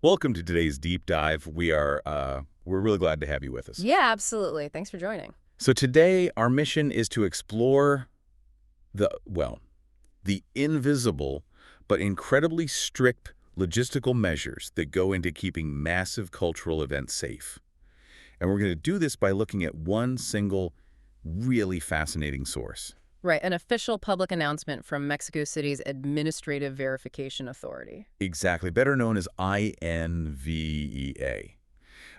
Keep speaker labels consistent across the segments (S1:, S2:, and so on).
S1: Welcome to today's deep dive. We're really glad to have you with us.
S2: Yeah, absolutely. Thanks for joining.
S1: So today our mission is to explore the invisible but incredibly strict logistical measures that go into keeping massive cultural events safe. And we're going to do this by looking at one single really fascinating source.
S2: Right, an official public announcement from Mexico City's Administrative Verification Authority.
S1: Exactly, better known as INVEA.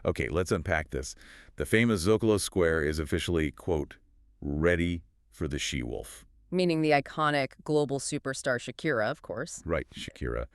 S1: Okay, let's unpack this. The famous Zócalo Square is officially, quote, ready for the she-wolf.
S2: Meaning the iconic global superstar Shakira, of course.
S1: Right, Shakira.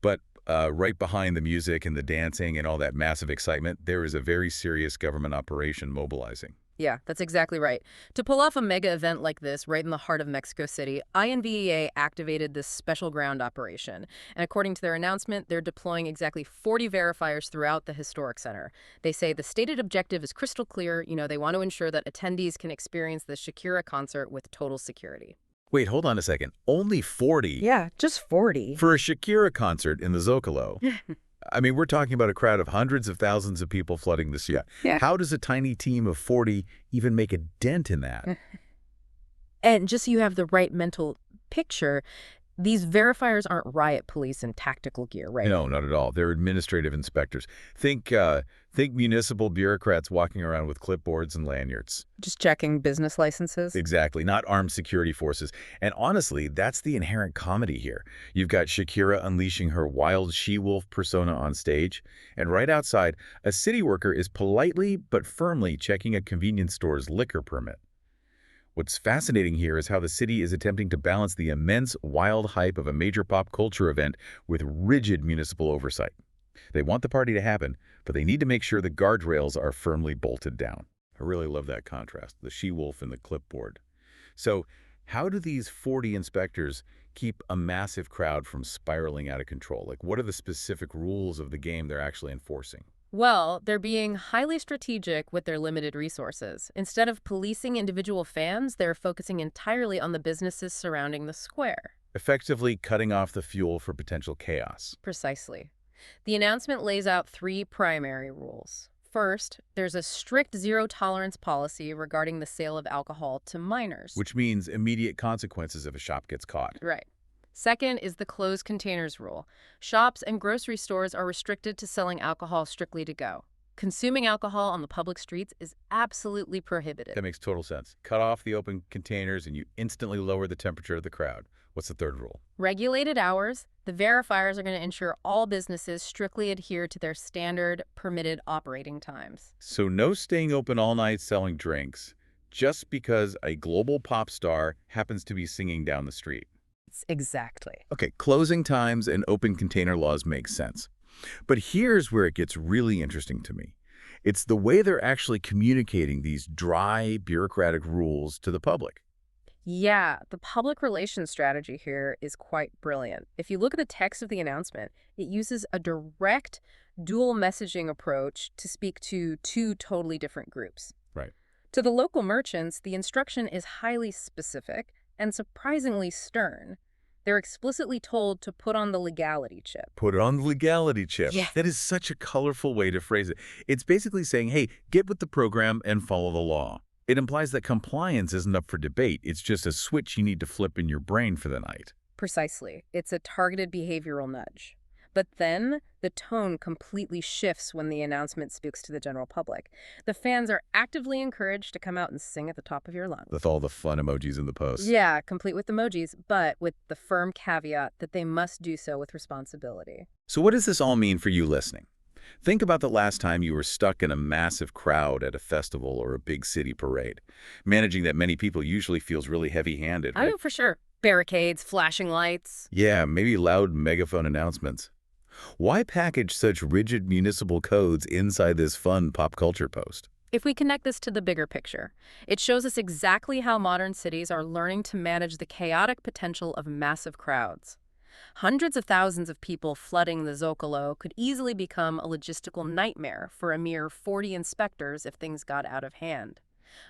S1: But right behind the music and the dancing and all that massive excitement, there is a very serious government operation mobilizing.
S2: Yeah, that's exactly right. To pull off a mega event like this right in the heart of Mexico City, INVEA activated this special ground operation. And according to their announcement, they're deploying exactly 40 verifiers throughout the historic center. They say the stated objective is crystal clear. They want to ensure that attendees can experience the Shakira concert with total security.
S1: Wait, hold on a second. Only 40?
S2: Yeah, just 40.
S1: For a Shakira concert in the Zócalo? I mean, we're talking about a crowd of hundreds of thousands of people flooding the city.
S2: Yeah.
S1: How does a tiny team of 40 even make a dent in that?
S2: And just so you have the right mental picture, these verifiers aren't riot police in tactical gear, right?
S1: No, not at all. They're administrative inspectors. Think municipal bureaucrats walking around with clipboards and lanyards.
S2: Just checking business licenses?
S1: Exactly, not armed security forces. And honestly, that's the inherent comedy here. You've got Shakira unleashing her wild she-wolf persona on stage, and right outside, a city worker is politely but firmly checking a convenience store's liquor permit. What's fascinating here is how the city is attempting to balance the immense, wild hype of a major pop culture event with rigid municipal oversight. They want the party to happen, but they need to make sure the guardrails are firmly bolted down. I really love that contrast, the she-wolf and the clipboard. So how do these 40 inspectors keep a massive crowd from spiraling out of control? Like, what are the specific rules of the game they're actually enforcing?
S2: Well, they're being highly strategic with their limited resources. Instead of policing individual fans, they're focusing entirely on the businesses surrounding the square.
S1: Effectively cutting off the fuel for potential chaos.
S2: Precisely. The announcement lays out 3 primary rules. First, there's a strict zero-tolerance policy regarding the sale of alcohol to minors.
S1: Which means immediate consequences if a shop gets caught.
S2: Right. Second is the closed containers rule. Shops and grocery stores are restricted to selling alcohol strictly to go. Consuming alcohol on the public streets is absolutely prohibited.
S1: That makes total sense. Cut off the open containers and you instantly lower the temperature of the crowd. What's the third rule?
S2: Regulated hours. The verifiers are going to ensure all businesses strictly adhere to their standard permitted operating times.
S1: So no staying open all night selling drinks just because a global pop star happens to be singing down the street.
S2: Exactly.
S1: Okay, closing times and open container laws make sense. But here's where it gets really interesting to me. It's the way they're actually communicating these dry, bureaucratic rules to the public.
S2: Yeah, the public relations strategy here is quite brilliant. If you look at the text of the announcement, it uses a direct dual messaging approach to speak to 2 totally different groups.
S1: Right.
S2: To the local merchants, the instruction is highly specific and surprisingly stern. They're explicitly told to put on the legality chip.
S1: Put it on the legality chip.
S2: Yeah.
S1: That is such a colorful way to phrase it. It's basically saying, hey, get with the program and follow the law. It implies that compliance isn't up for debate. It's just a switch you need to flip in your brain for the night.
S2: Precisely. It's a targeted behavioral nudge. But then the tone completely shifts when the announcement speaks to the general public. The fans are actively encouraged to come out and sing at the top of your lungs.
S1: With all the fun emojis in the post.
S2: Yeah, complete with emojis, but with the firm caveat that they must do so with responsibility.
S1: So what does this all mean for you listening? Think about the last time you were stuck in a massive crowd at a festival or a big city parade. Managing that many people usually feels really heavy-handed,
S2: I
S1: right?
S2: know for sure. Barricades, flashing lights.
S1: Yeah, maybe loud megaphone announcements. Why package such rigid municipal codes inside this fun pop culture post?
S2: If we connect this to the bigger picture, it shows us exactly how modern cities are learning to manage the chaotic potential of massive crowds. Hundreds of thousands of people flooding the Zócalo could easily become a logistical nightmare for a mere 40 inspectors if things got out of hand.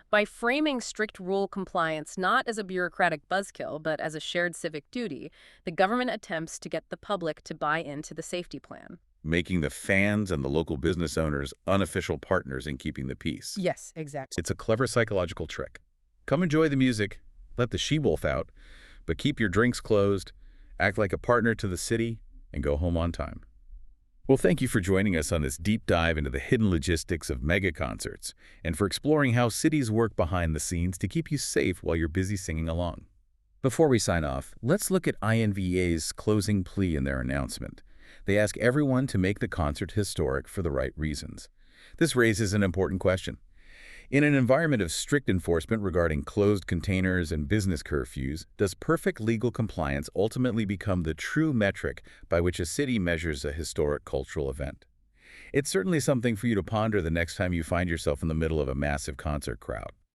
S2: By framing strict rule compliance not as a bureaucratic buzzkill, but as a shared civic duty, the government attempts to get the public to buy into the safety plan.
S1: making the fans and the local business owners unofficial partners in keeping the peace.
S2: Yes, exactly.
S1: It's a clever psychological trick. Come enjoy the music, let the she-wolf out, but keep your drinks closed, act like a partner to the city, and go home on time. Well, thank you for joining us on this deep dive into the hidden logistics of mega concerts and for exploring how cities work behind the scenes to keep you safe while you're busy singing along. Before we sign off, let's look at INVEA's closing plea in their announcement. They ask everyone to make the concert historic for the right reasons. This raises an important question. In an environment of strict enforcement regarding closed containers and business curfews, does perfect legal compliance ultimately become the true metric by which a city measures a historic cultural event? It's certainly something for you to ponder the next time you find yourself in the middle of a massive concert crowd.